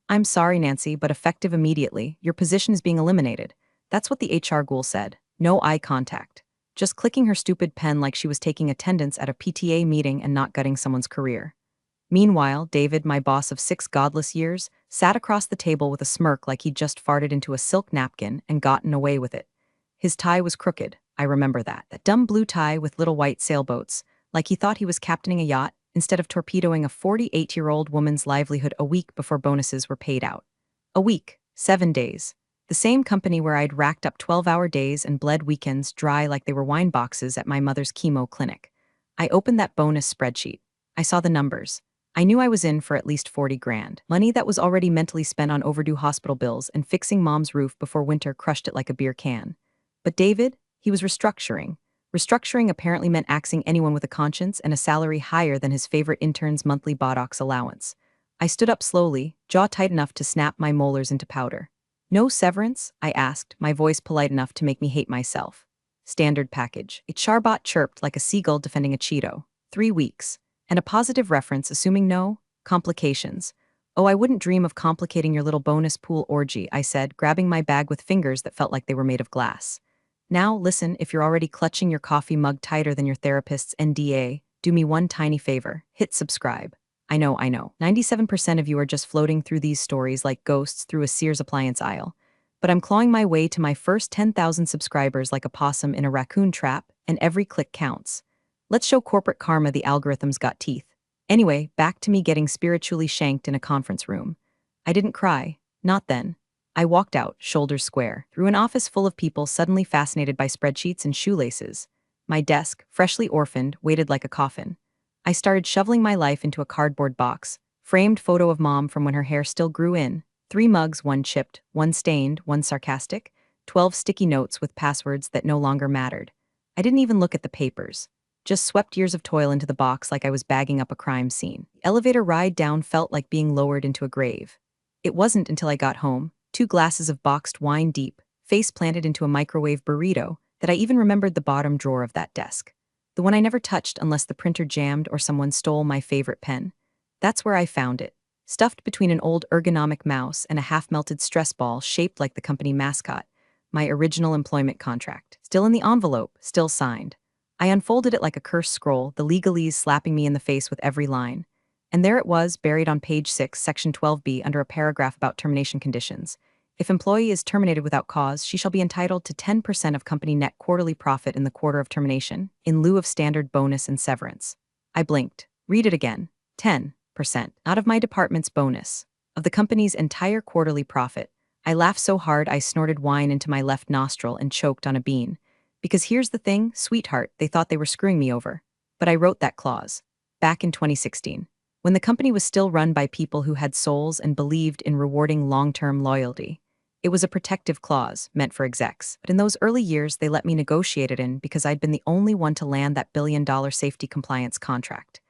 I'm sorry, Nancy, but effective immediately. Your position is being eliminated. That's what the HR ghoul said. No eye contact. Just clicking her stupid pen like she was taking attendance at a PTA meeting and not gutting someone's career. Meanwhile, David, my boss of 6 godless years, sat across the table with a smirk like he'd just farted into a silk napkin and gotten away with it. His tie was crooked, I remember that. That dumb blue tie with little white sailboats, like he thought he was captaining a yacht instead of torpedoing a 48-year-old woman's livelihood a week before bonuses were paid out. A week, 7 days. The same company where I'd racked up 12-hour days and bled weekends dry like they were wine boxes at my mother's chemo clinic. I opened that bonus spreadsheet. I saw the numbers. I knew I was in for at least 40 grand. Money that was already mentally spent on overdue hospital bills and fixing mom's roof before winter crushed it like a beer can. But David, he was restructuring. Restructuring apparently meant axing anyone with a conscience and a salary higher than his favorite intern's monthly botox allowance. I stood up slowly, jaw tight enough to snap my molars into powder. No severance? I asked, my voice polite enough to make me hate myself. Standard package. A charbot chirped like a seagull defending a Cheeto. 3 weeks. And a positive reference assuming no complications. Oh, I wouldn't dream of complicating your little bonus pool orgy, I said, grabbing my bag with fingers that felt like they were made of glass. Now, listen, if you're already clutching your coffee mug tighter than your therapist's NDA, do me one tiny favor. Hit subscribe. I know. 97% of you are just floating through these stories like ghosts through a Sears appliance aisle. But I'm clawing my way to my first 10,000 subscribers like a possum in a raccoon trap, and every click counts. Let's show corporate karma the algorithms got teeth. Anyway, back to me getting spiritually shanked in a conference room. I didn't cry. Not then. I walked out, shoulders square, through an office full of people suddenly fascinated by spreadsheets and shoelaces. My desk, freshly orphaned, waited like a coffin. I started shoveling my life into a cardboard box. Framed photo of mom from when her hair still grew in. 3 mugs, 1 chipped, 1 stained, 1 sarcastic. 12 sticky notes with passwords that no longer mattered. I didn't even look at the papers. Just swept years of toil into the box like I was bagging up a crime scene. The elevator ride down felt like being lowered into a grave. It wasn't until I got home, 2 glasses of boxed wine deep, face planted into a microwave burrito, that I even remembered the bottom drawer of that desk. The one I never touched unless the printer jammed or someone stole my favorite pen. That's where I found it, stuffed between an old ergonomic mouse and a half-melted stress ball shaped like the company mascot, my original employment contract. Still in the envelope, still signed. I unfolded it like a cursed scroll, the legalese slapping me in the face with every line. And there it was, buried on page 6, section 12B, under a paragraph about termination conditions. If employee is terminated without cause, she shall be entitled to 10% of company net quarterly profit in the quarter of termination, in lieu of standard bonus and severance. I blinked. Read it again. 10%. Not of my department's bonus. Of the company's entire quarterly profit. I laughed so hard I snorted wine into my left nostril and choked on a bean. Because here's the thing, sweetheart, they thought they were screwing me over. But I wrote that clause. Back in 2016. When the company was still run by people who had souls and believed in rewarding long-term loyalty. It was a protective clause, meant for execs. But in those early years, they let me negotiate it in because I'd been the only one to land that billion-dollar safety compliance contract.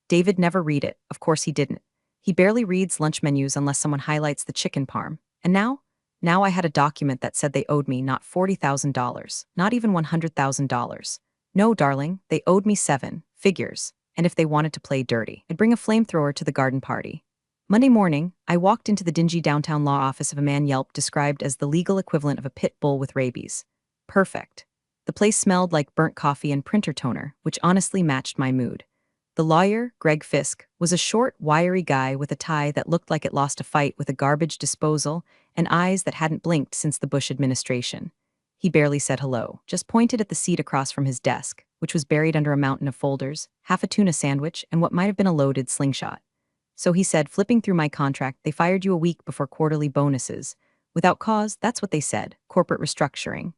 David never read it. Of course he didn't. He barely reads lunch menus unless someone highlights the chicken parm. And now I had a document that said they owed me not $40,000, not even $100,000. No, darling, they owed me 7 figures. And if they wanted to play dirty, I'd bring a flamethrower to the garden party. Monday morning, I walked into the dingy downtown law office of a man Yelp described as the legal equivalent of a pit bull with rabies. Perfect. The place smelled like burnt coffee and printer toner, which honestly matched my mood. The lawyer, Greg Fisk, was a short, wiry guy with a tie that looked like it lost a fight with a garbage disposal and eyes that hadn't blinked since the Bush administration. He barely said hello, just pointed at the seat across from his desk, which was buried under a mountain of folders, half a tuna sandwich, and what might have been a loaded slingshot. So he said, flipping through my contract, they fired you a week before quarterly bonuses. Without cause, that's what they said, corporate restructuring.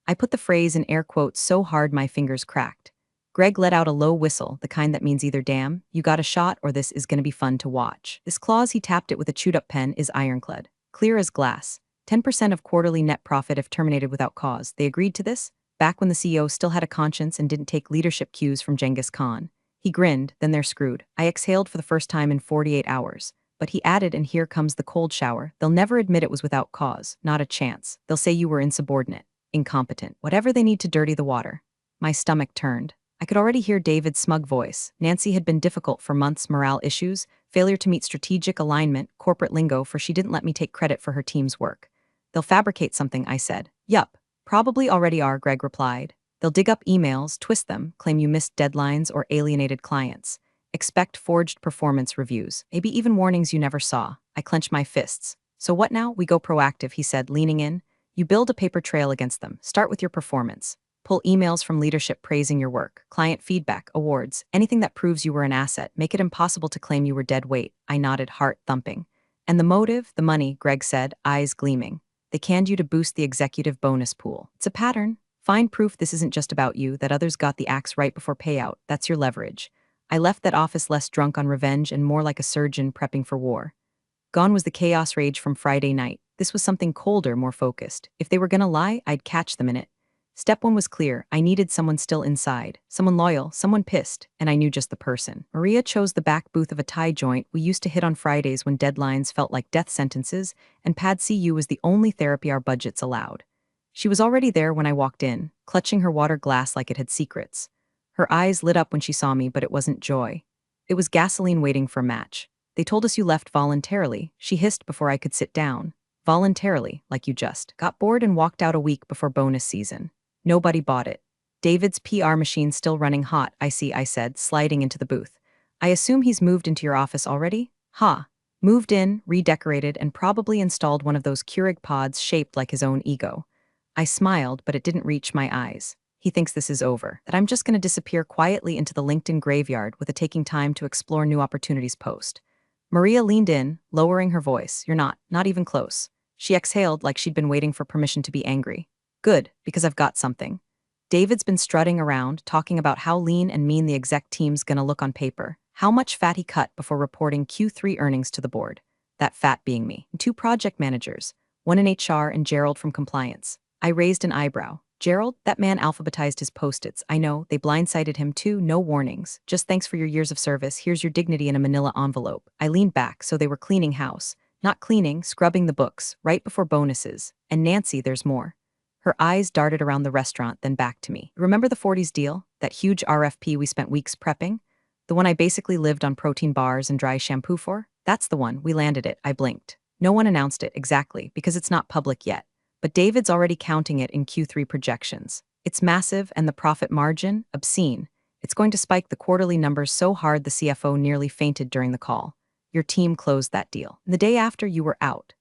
I put the phrase in air quotes so hard my fingers cracked. Greg let out a low whistle, the kind that means either damn, you got a shot, or this is gonna be fun to watch. This clause, he tapped it with a chewed-up pen, is ironclad. Clear as glass. 10% of quarterly net profit if terminated without cause. They agreed to this, back when the CEO still had a conscience and didn't take leadership cues from Genghis Khan. He grinned, then they're screwed. I exhaled for the first time in 48 hours. But he added, and here comes the cold shower. They'll never admit it was without cause. Not a chance. They'll say you were insubordinate, incompetent, whatever they need to dirty the water. My stomach turned. I could already hear David's smug voice. Nancy had been difficult for months, morale issues, Failure to meet strategic alignment, corporate lingo for she didn't let me take credit for her team's work. They'll fabricate something, I said. Yup, probably already are, Greg replied. They'll dig up emails, twist them, claim you missed deadlines or alienated clients. Expect forged performance reviews, maybe even warnings you never saw. I clenched my fists. So what now? We go proactive, he said, leaning in. You build a paper trail against them. Start with your performance. Pull emails from leadership praising your work, client feedback, awards, anything that proves you were an asset. Make it impossible to claim you were dead weight. I nodded, heart thumping. And the motive? The money, Greg said, eyes gleaming. They canned you to boost the executive bonus pool. It's a pattern. Find proof this isn't just about you, that others got the axe right before payout. That's your leverage. I left that office less drunk on revenge and more like a surgeon prepping for war. Gone was the chaos rage from Friday night. This was something colder, more focused. If they were gonna lie, I'd catch them in it. Step one was clear. I needed someone still inside. Someone loyal, someone pissed, and I knew just the person. Maria chose the back booth of a tie joint we used to hit on Fridays when deadlines felt like death sentences, and Pad CU was the only therapy our budgets allowed. She was already there when I walked in, clutching her water glass like it had secrets. Her eyes lit up when she saw me, but it wasn't joy. It was gasoline waiting for a match. They told us you left voluntarily, she hissed before I could sit down. Voluntarily, like you just got bored and walked out a week before bonus season. Nobody bought it. David's PR machine's still running hot, I see, I said, sliding into the booth. I assume he's moved into your office already? Ha. Moved in, redecorated, and probably installed one of those Keurig pods shaped like his own ego. I smiled, but it didn't reach my eyes. He thinks this is over, that I'm just going to disappear quietly into the LinkedIn graveyard with a taking time to explore new opportunities post. Maria leaned in, lowering her voice. You're not even close. She exhaled like she'd been waiting for permission to be angry. Good, because I've got something. David's been strutting around, talking about how lean and mean the exec team's gonna look on paper, how much fat he cut before reporting Q3 earnings to the board. That fat being me. 2 project managers, one in HR and Gerald from compliance. I raised an eyebrow. Gerald, that man alphabetized his post-its. I know, they blindsided him too, no warnings. Just thanks for your years of service, here's your dignity in a manila envelope. I leaned back, so they were cleaning house. Not cleaning, scrubbing the books, right before bonuses. And Nancy, there's more. Her eyes darted around the restaurant, then back to me. Remember the 40s deal? That huge RFP we spent weeks prepping? The one I basically lived on protein bars and dry shampoo for? That's the one, we landed it, I blinked. No one announced it, exactly, because it's not public yet. But David's already counting it in Q3 projections. It's massive, and the profit margin, obscene. It's going to spike the quarterly numbers so hard the CFO nearly fainted during the call. Your team closed that deal. The day after, you were out.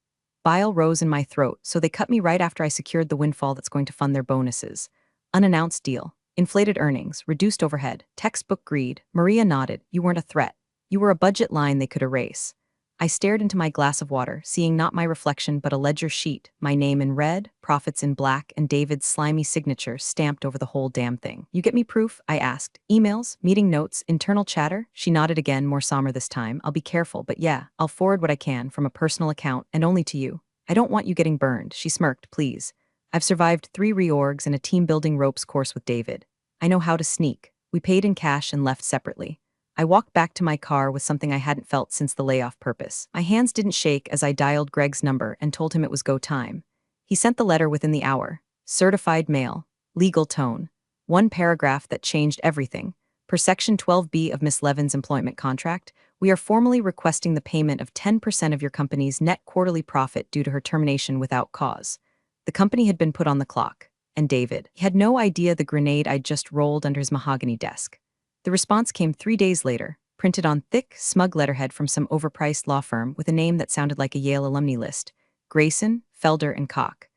Bile rose in my throat, so they cut me right after I secured the windfall that's going to fund their bonuses. Unannounced deal. Inflated earnings, reduced overhead, textbook greed. Maria nodded. You weren't a threat. You were a budget line they could erase. I stared into my glass of water, seeing not my reflection but a ledger sheet, my name in red, profits in black, and David's slimy signature stamped over the whole damn thing. You get me proof? I asked. Emails, meeting notes, internal chatter? She nodded again, more somber this time. I'll be careful, but yeah, I'll forward what I can from a personal account, and only to you. I don't want you getting burned, she smirked, please. I've survived 3 reorgs and a team-building ropes course with David. I know how to sneak. We paid in cash and left separately. I walked back to my car with something I hadn't felt since the layoff purpose. My hands didn't shake as I dialed Greg's number and told him it was go time. He sent the letter within the hour. Certified mail. Legal tone. 1 paragraph that changed everything. Per Section 12B of Miss Levin's employment contract, we are formally requesting the payment of 10% of your company's net quarterly profit due to her termination without cause. The company had been put on the clock. And David. He had no idea the grenade I'd just rolled under his mahogany desk. The response came 3 days later, printed on thick, smug letterhead from some overpriced law firm with a name that sounded like a Yale alumni list. Grayson, Felder, and Koch.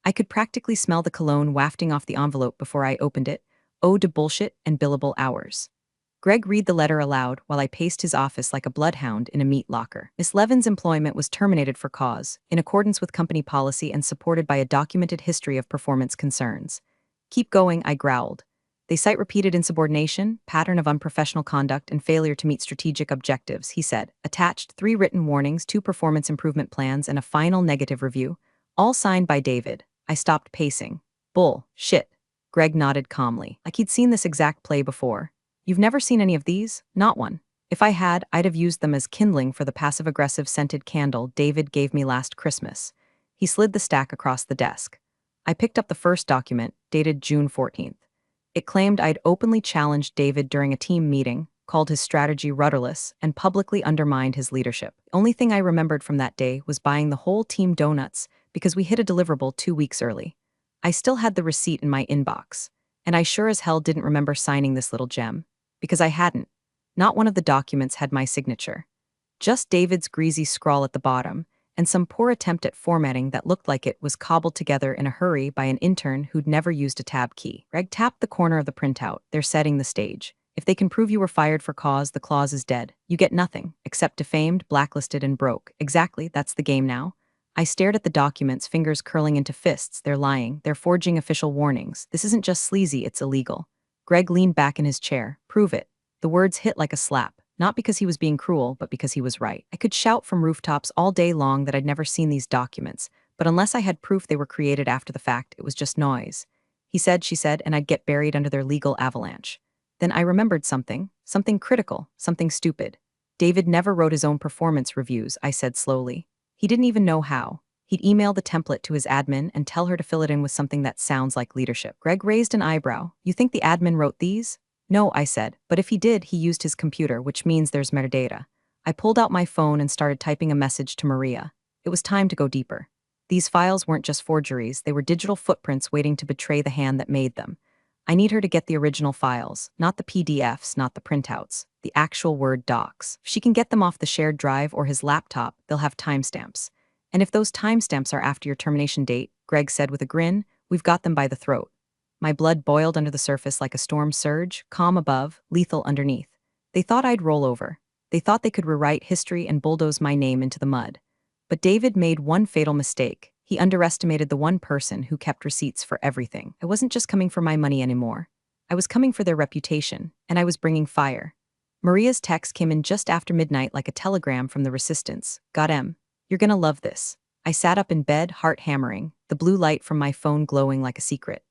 I could practically smell the cologne wafting off the envelope before I opened it. Ode to bullshit and billable hours. Greg read the letter aloud while I paced his office like a bloodhound in a meat locker. Miss Levin's employment was terminated for cause, in accordance with company policy and supported by a documented history of performance concerns. Keep going, I growled. They cite repeated insubordination, pattern of unprofessional conduct, and failure to meet strategic objectives, he said. Attached 3 written warnings, 2 performance improvement plans, and a final negative review. All signed by David. I stopped pacing. Bull. Shit. Greg nodded calmly, like he'd seen this exact play before. You've never seen any of these? Not one. If I had, I'd have used them as kindling for the passive-aggressive scented candle David gave me last Christmas. He slid the stack across the desk. I picked up the first document, dated June 14th. It claimed I'd openly challenged David during a team meeting, called his strategy rudderless, and publicly undermined his leadership. The only thing I remembered from that day was buying the whole team donuts because we hit a deliverable 2 weeks early. I still had the receipt in my inbox, and I sure as hell didn't remember signing this little gem. Because I hadn't. Not one of the documents had my signature. Just David's greasy scrawl at the bottom, and some poor attempt at formatting that looked like it was cobbled together in a hurry by an intern who'd never used a tab key. Greg tapped the corner of the printout. They're setting the stage. If they can prove you were fired for cause, the clause is dead. You get nothing, except defamed, blacklisted, and broke. Exactly, that's the game now. I stared at the documents, fingers curling into fists. They're lying. They're forging official warnings. This isn't just sleazy, it's illegal. Greg leaned back in his chair. Prove it. The words hit like a slap. Not because he was being cruel, but because he was right. I could shout from rooftops all day long that I'd never seen these documents, but unless I had proof they were created after the fact, it was just noise. He said, she said, and I'd get buried under their legal avalanche. Then I remembered something critical, something stupid. David never wrote his own performance reviews, I said slowly. He didn't even know how. He'd email the template to his admin and tell her to fill it in with something that sounds like leadership. Greg raised an eyebrow. You think the admin wrote these? No, I said, but if he did, he used his computer, which means there's metadata. I pulled out my phone and started typing a message to Maria. It was time to go deeper. These files weren't just forgeries, they were digital footprints waiting to betray the hand that made them. I need her to get the original files, not the PDFs, not the printouts, the actual Word docs. If she can get them off the shared drive or his laptop, they'll have timestamps. And if those timestamps are after your termination date, Greg said with a grin, we've got them by the throat. My blood boiled under the surface like a storm surge, calm above, lethal underneath. They thought I'd roll over. They thought they could rewrite history and bulldoze my name into the mud. But David made one fatal mistake. He underestimated the one person who kept receipts for everything. I wasn't just coming for my money anymore. I was coming for their reputation, and I was bringing fire. Maria's text came in just after midnight like a telegram from the resistance. Got M. You're gonna love this. I sat up in bed, heart hammering, the blue light from my phone glowing like a secret.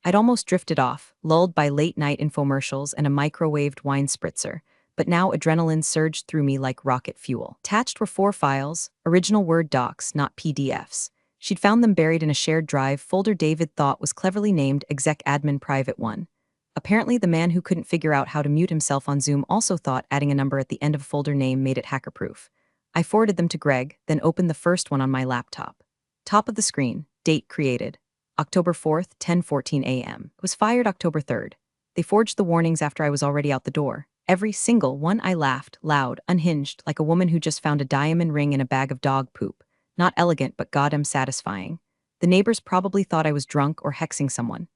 I'd almost drifted off, lulled by late-night infomercials and a microwaved wine spritzer, but now adrenaline surged through me like rocket fuel. Attached were 4 files, original Word docs, not PDFs. She'd found them buried in a shared drive folder David thought was cleverly named Exec Admin Private 1. Apparently, the man who couldn't figure out how to mute himself on Zoom also thought adding a number at the end of a folder name made it hacker-proof. I forwarded them to Greg, then opened the first one on my laptop. Top of the screen, date created. October 4th, 10:14 a.m. It was fired October 3rd. They forged the warnings after I was already out the door. Every single one. I laughed, loud, unhinged, like a woman who just found a diamond ring in a bag of dog poop. Not elegant, but goddamn satisfying. The neighbors probably thought I was drunk or hexing someone.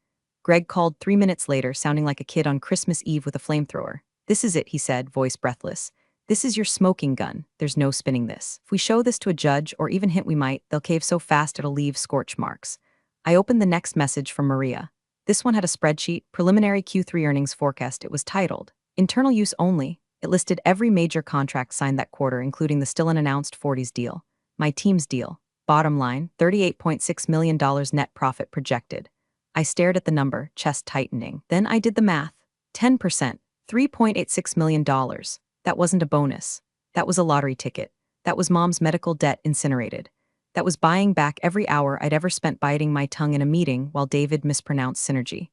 Greg called 3 minutes later, sounding like a kid on Christmas Eve with a flamethrower. This is it, he said, voice breathless. This is your smoking gun. There's no spinning this. If we show this to a judge, or even hint we might, they'll cave so fast it'll leave scorch marks. I opened the next message from Maria. This one had a spreadsheet, preliminary Q3 earnings forecast. It was titled, Internal Use Only. It listed every major contract signed that quarter, including the still unannounced 40s deal. My team's deal. Bottom line, $38.6 million net profit projected. I stared at the number, chest tightening. Then I did the math. 10%, $3.86 million. That wasn't a bonus. That was a lottery ticket. That was Mom's medical debt incinerated. That was buying back every hour I'd ever spent biting my tongue in a meeting while David mispronounced synergy.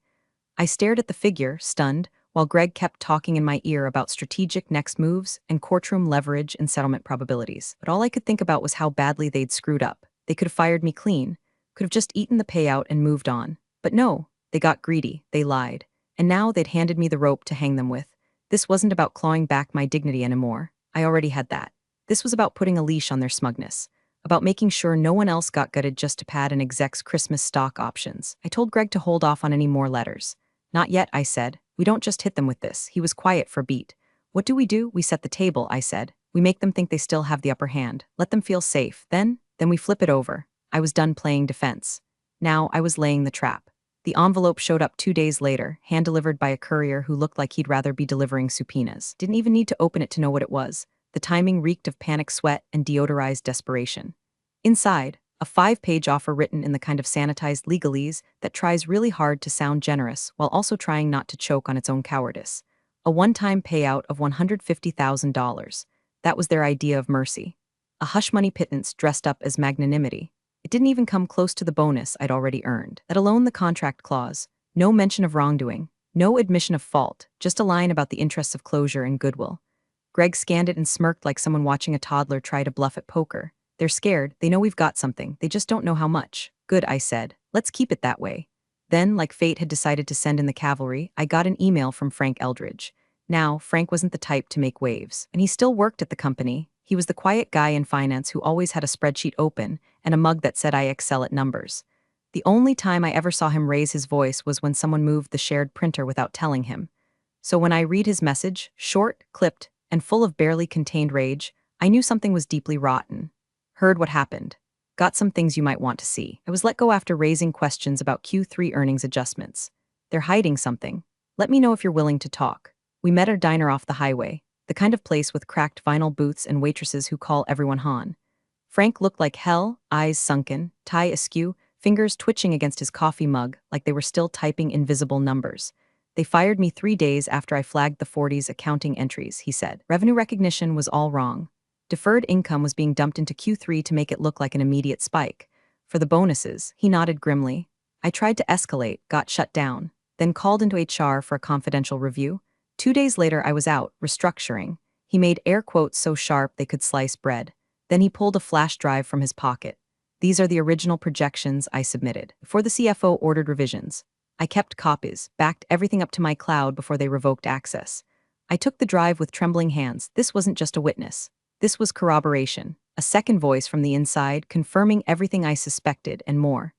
I stared at the figure, stunned, while Greg kept talking in my ear about strategic next moves and courtroom leverage and settlement probabilities. But all I could think about was how badly they'd screwed up. They could have fired me clean, could have just eaten the payout and moved on. But no, they got greedy, they lied. And now they'd handed me the rope to hang them with. This wasn't about clawing back my dignity anymore. I already had that. This was about putting a leash on their smugness. About making sure no one else got gutted just to pad an exec's Christmas stock options. I told Greg to hold off on any more letters. Not yet, I said. We don't just hit them with this. He was quiet for a beat. What do? We set the table, I said. We make them think they still have the upper hand. Let them feel safe. Then we flip it over. I was done playing defense. Now I was laying the trap. The envelope showed up 2 days later, hand-delivered by a courier who looked like he'd rather be delivering subpoenas. Didn't even need to open it to know what it was. The timing reeked of panic sweat and deodorized desperation. Inside, a 5-page offer written in the kind of sanitized legalese that tries really hard to sound generous while also trying not to choke on its own cowardice. A one-time payout of $150,000. That was their idea of mercy. A hush-money pittance dressed up as magnanimity. It didn't even come close to the bonus I'd already earned, let alone the contract clause. No mention of wrongdoing. No admission of fault, just a line about the interests of closure and goodwill. Greg scanned it and smirked like someone watching a toddler try to bluff at poker. They're scared, they know we've got something, they just don't know how much. Good, I said. Let's keep it that way. Then, like fate had decided to send in the cavalry, I got an email from Frank Eldridge. Now, Frank wasn't the type to make waves, and he still worked at the company. He was the quiet guy in finance who always had a spreadsheet open and a mug that said I excel at numbers. The only time I ever saw him raise his voice was when someone moved the shared printer without telling him. So when I read his message, short, clipped, and full of barely contained rage, I knew something was deeply rotten. Heard what happened. Got some things you might want to see. I was let go after raising questions about Q3 earnings adjustments. They're hiding something. Let me know if you're willing to talk. We met at a diner off the highway, the kind of place with cracked vinyl booths and waitresses who call everyone Han. Frank looked like hell, eyes sunken, tie askew, fingers twitching against his coffee mug like they were still typing invisible numbers. They fired me 3 days after I flagged the 40s accounting entries, he said. Revenue recognition was all wrong. Deferred income was being dumped into Q3 to make it look like an immediate spike. For the bonuses, he nodded grimly. I tried to escalate, got shut down, then called into HR for a confidential review. 2 days later, I was out, restructuring. He made air quotes so sharp they could slice bread. Then he pulled a flash drive from his pocket. These are the original projections I submitted. Before the CFO ordered revisions, I kept copies, backed everything up to my cloud before they revoked access. I took the drive with trembling hands. This wasn't just a witness. This was corroboration, a second voice from the inside confirming everything I suspected and more.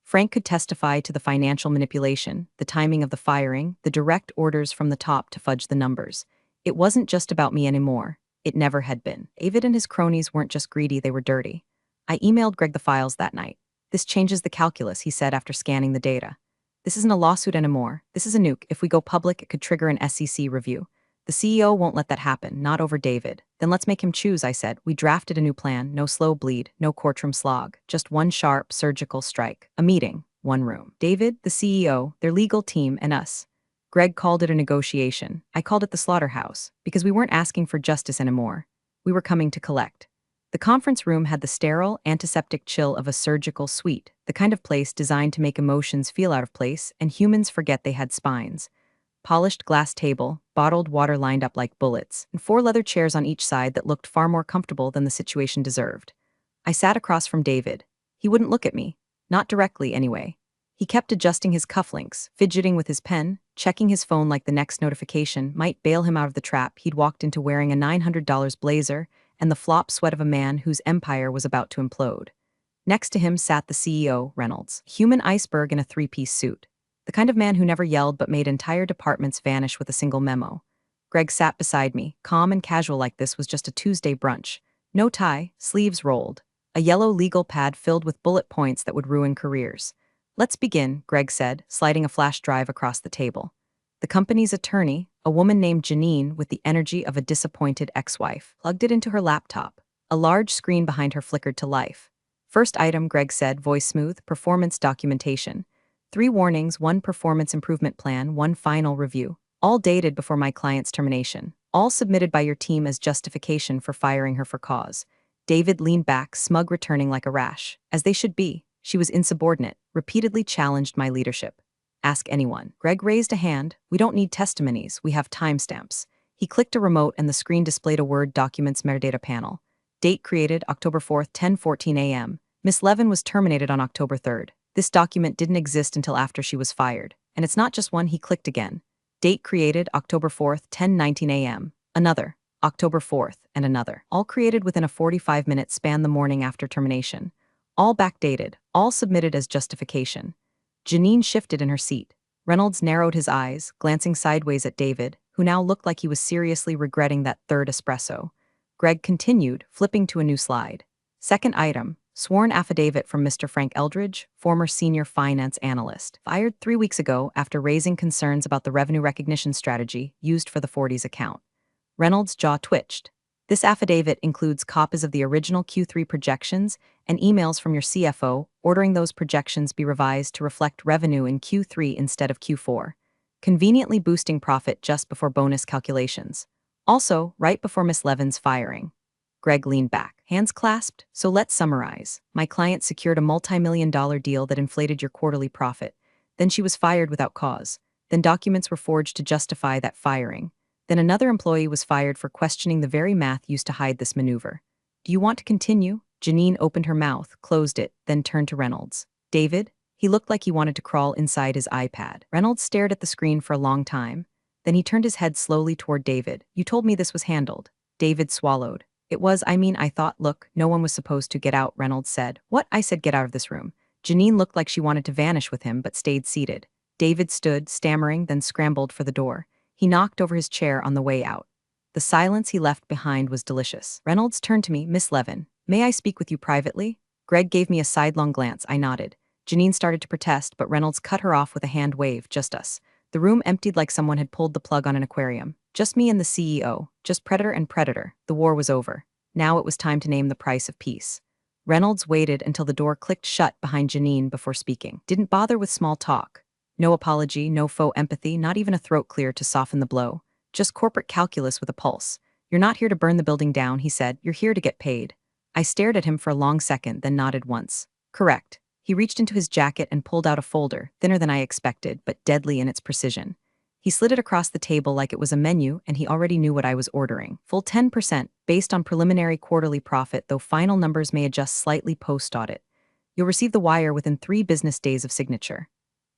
Frank could testify to the financial manipulation, the timing of the firing, the direct orders from the top to fudge the numbers. It wasn't just about me anymore. It never had been. David and his cronies weren't just greedy, they were dirty. I emailed Greg the files that night. This changes the calculus, he said after scanning the data. This isn't a lawsuit anymore. This is a nuke. If we go public, it could trigger an SEC review. The CEO won't let that happen, not over David. Then let's make him choose, I said. We drafted a new plan, no slow bleed, no courtroom slog, just one sharp, surgical strike. A meeting, one room. David, the CEO, their legal team, and us. Greg called it a negotiation. I called it the slaughterhouse, because we weren't asking for justice anymore. We were coming to collect. The conference room had the sterile, antiseptic chill of a surgical suite, the kind of place designed to make emotions feel out of place and humans forget they had spines. Polished glass table, bottled water lined up like bullets, and 4 leather chairs on each side that looked far more comfortable than the situation deserved. I sat across from David. He wouldn't look at me. Not directly, anyway. He kept adjusting his cufflinks, fidgeting with his pen, checking his phone like the next notification might bail him out of the trap he'd walked into wearing a $900 blazer and the flop sweat of a man whose empire was about to implode. Next to him sat the CEO, Reynolds, human iceberg in a 3-piece suit. The kind of man who never yelled but made entire departments vanish with a single memo. Greg sat beside me, calm and casual like this was just a Tuesday brunch. No tie, sleeves rolled. A yellow legal pad filled with bullet points that would ruin careers. Let's begin, Greg said, sliding a flash drive across the table. The company's attorney, a woman named Janine with the energy of a disappointed ex-wife, plugged it into her laptop. A large screen behind her flickered to life. First item, Greg said, voice smooth, performance documentation. 3 warnings, 1 performance improvement plan, 1 final review. All dated before my client's termination. All submitted by your team as justification for firing her for cause. David leaned back, smug returning like a rash. As they should be. She was insubordinate, repeatedly challenged my leadership. Ask anyone. Greg raised a hand. We don't need testimonies, we have timestamps. He clicked a remote and the screen displayed a Word documents metadata panel. Date created October 4th, 10:14 a.m. Miss Levin was terminated on October 3rd. This document didn't exist until after she was fired. And it's not just one, he clicked again. Date created October 4th, 10:19 a.m. Another, October 4th, and another. All created within a 45-minute span the morning after termination. All backdated, all submitted as justification. Janine shifted in her seat. Reynolds narrowed his eyes, glancing sideways at David, who now looked like he was seriously regretting that 3rd espresso. Greg continued, flipping to a new slide. Second item, sworn affidavit from Mr. Frank Eldridge, former senior finance analyst, fired 3 weeks ago after raising concerns about the revenue recognition strategy used for the 40s account. Reynolds' jaw twitched. This affidavit includes copies of the original Q3 projections and emails from your CFO ordering those projections be revised to reflect revenue in Q3 instead of Q4, conveniently boosting profit just before bonus calculations. Also, right before Miss Levin's firing. Greg leaned back, hands clasped. So let's summarize. My client secured a multi-million-dollar deal that inflated your quarterly profit. Then she was fired without cause. Then documents were forged to justify that firing. Then another employee was fired for questioning the very math used to hide this maneuver. Do you want to continue? Janine opened her mouth, closed it, then turned to Reynolds. David? He looked like he wanted to crawl inside his iPad. Reynolds stared at the screen for a long time. Then he turned his head slowly toward David. You told me this was handled. David swallowed. It was, I thought, look, no one was supposed to get out, Reynolds said. What? I said get out of this room. Janine looked like she wanted to vanish with him, but stayed seated. David stood, stammering, then scrambled for the door. He knocked over his chair on the way out. The silence he left behind was delicious. Reynolds turned to me. Miss Levin, may I speak with you privately? Greg gave me a sidelong glance. I nodded. Janine started to protest, but Reynolds cut her off with a hand wave. Just us. The room emptied like someone had pulled the plug on an aquarium. Just me and the CEO. Just predator and predator. The war was over. Now it was time to name the price of peace. Reynolds waited until the door clicked shut behind Janine before speaking. Didn't bother with small talk. No apology, no faux empathy, not even a throat clear to soften the blow. Just corporate calculus with a pulse. You're not here to burn the building down, he said. You're here to get paid. I stared at him for a long second, then nodded once. Correct. He reached into his jacket and pulled out a folder, thinner than I expected, but deadly in its precision. He slid it across the table like it was a menu, and he already knew what I was ordering. Full 10%, based on preliminary quarterly profit, though final numbers may adjust slightly post-audit. You'll receive the wire within 3 business days of signature.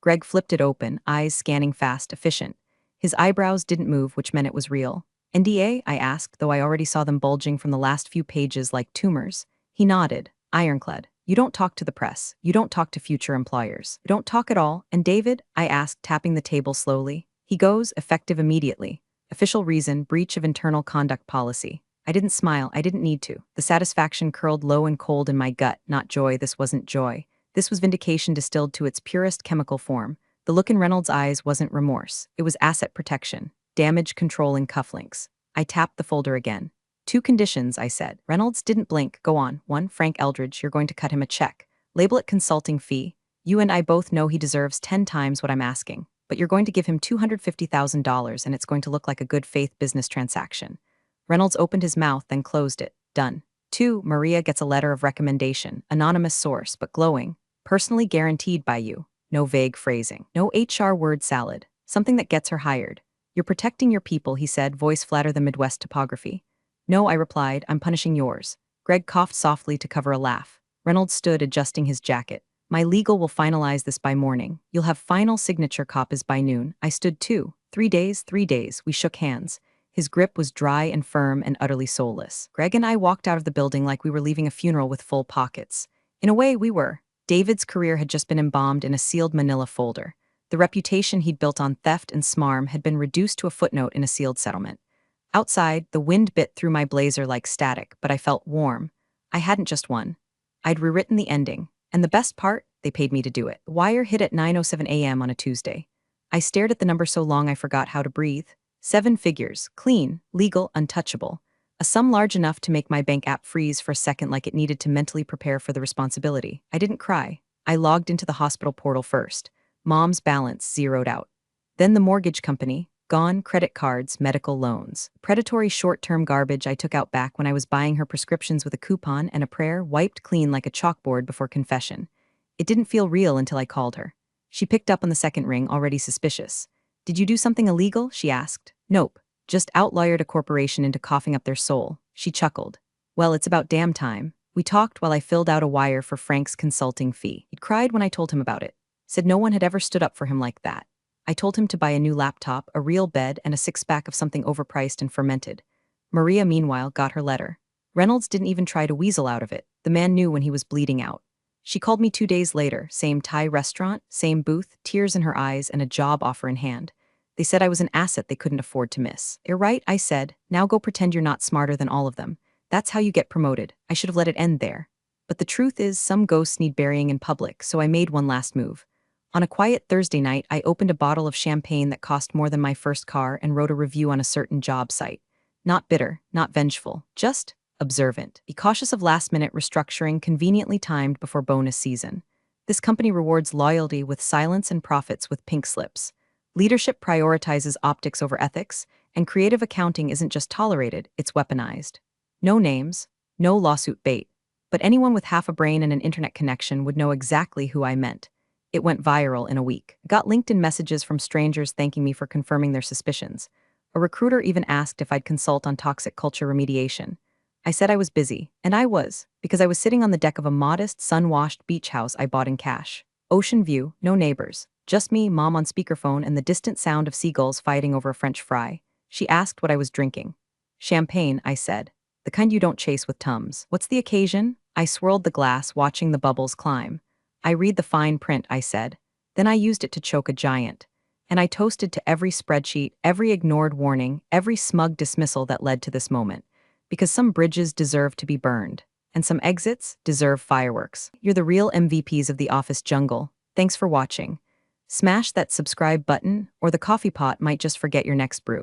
Greg flipped it open, eyes scanning fast, efficient. His eyebrows didn't move, which meant it was real. NDA? I asked, though I already saw them bulging from the last few pages like tumors. He nodded. Ironclad. You don't talk to the press. You don't talk to future employers. You don't talk at all. And David? I asked, tapping the table slowly. He goes, effective immediately. Official reason, breach of internal conduct policy. I didn't smile. I didn't need to. The satisfaction curled low and cold in my gut. Not joy. This wasn't joy. This was vindication distilled to its purest chemical form. The look in Reynolds' eyes wasn't remorse. It was asset protection. Damage control in cufflinks. I tapped the folder again. 2 conditions, I said. Reynolds didn't blink. Go on. 1, Frank Eldridge, you're going to cut him a check. Label it consulting fee. You and I both know he deserves 10 times what I'm asking. But you're going to give him $250,000 and it's going to look like a good faith business transaction. Reynolds opened his mouth, then closed it. Done. 2, Maria gets a letter of recommendation. Anonymous source, but glowing. Personally guaranteed by you. No vague phrasing. No HR word salad. Something that gets her hired. You're protecting your people, he said, voice flatter than Midwest topography. No, I replied, I'm punishing yours. Greg coughed softly to cover a laugh. Reynolds stood adjusting his jacket. My legal will finalize this by morning. You'll have final signature copies by noon. I stood too. 3 days, 3 days. We shook hands. His grip was dry and firm and utterly soulless. Greg and I walked out of the building like we were leaving a funeral with full pockets. In a way, we were. David's career had just been embalmed in a sealed manila folder. The reputation he'd built on theft and smarm had been reduced to a footnote in a sealed settlement. Outside, the wind bit through my blazer like static, but I felt warm. I hadn't just won. I'd rewritten the ending. And the best part? They paid me to do it. The wire hit at 9:07 a.m. on a Tuesday. I stared at the number so long I forgot how to breathe. 7 figures, clean, legal, untouchable. A sum large enough to make my bank app freeze for a second like it needed to mentally prepare for the responsibility. I didn't cry. I logged into the hospital portal first. Mom's balance zeroed out. Then the mortgage company, gone, credit cards, medical loans. Predatory short-term garbage I took out back when I was buying her prescriptions with a coupon and a prayer wiped clean like a chalkboard before confession. It didn't feel real until I called her. She picked up on the second ring, already suspicious. Did you do something illegal? She asked. Nope. Just outlawyered a corporation into coughing up their soul. She chuckled. Well, it's about damn time. We talked while I filled out a wire for Frank's consulting fee. He'd cried when I told him about it. Said no one had ever stood up for him like that. I told him to buy a new laptop, a real bed, and a 6-pack of something overpriced and fermented. Maria, meanwhile, got her letter. Reynolds didn't even try to weasel out of it. The man knew when he was bleeding out. She called me 2 days later, same Thai restaurant, same booth, tears in her eyes, and a job offer in hand. They said I was an asset they couldn't afford to miss. You're right, I said. Now go pretend you're not smarter than all of them. That's how you get promoted. I should have let it end there. But the truth is, some ghosts need burying in public, so I made one last move. On a quiet Thursday night, I opened a bottle of champagne that cost more than my first car and wrote a review on a certain job site. Not bitter, not vengeful, just observant. Be cautious of last-minute restructuring conveniently timed before bonus season. This company rewards loyalty with silence and profits with pink slips. Leadership prioritizes optics over ethics, and creative accounting isn't just tolerated, it's weaponized. No names, no lawsuit bait, but anyone with half a brain and an internet connection would know exactly who I meant. It went viral in a week. Got LinkedIn messages from strangers thanking me for confirming their suspicions. A recruiter even asked if I'd consult on toxic culture remediation. I said I was busy, and I was, because I was sitting on the deck of a modest, sun-washed beach house I bought in cash. Ocean view, no neighbors, just me, mom on speakerphone, and the distant sound of seagulls fighting over a French fry. She asked what I was drinking. Champagne, I said. The kind you don't chase with Tums. What's the occasion? I swirled the glass, watching the bubbles climb. I read the fine print, I said. Then I used it to choke a giant. And I toasted to every spreadsheet, every ignored warning, every smug dismissal that led to this moment. Because some bridges deserve to be burned, and some exits deserve fireworks. You're the real MVPs of the office jungle. Thanks for watching. Smash that subscribe button, or the coffee pot might just forget your next brew.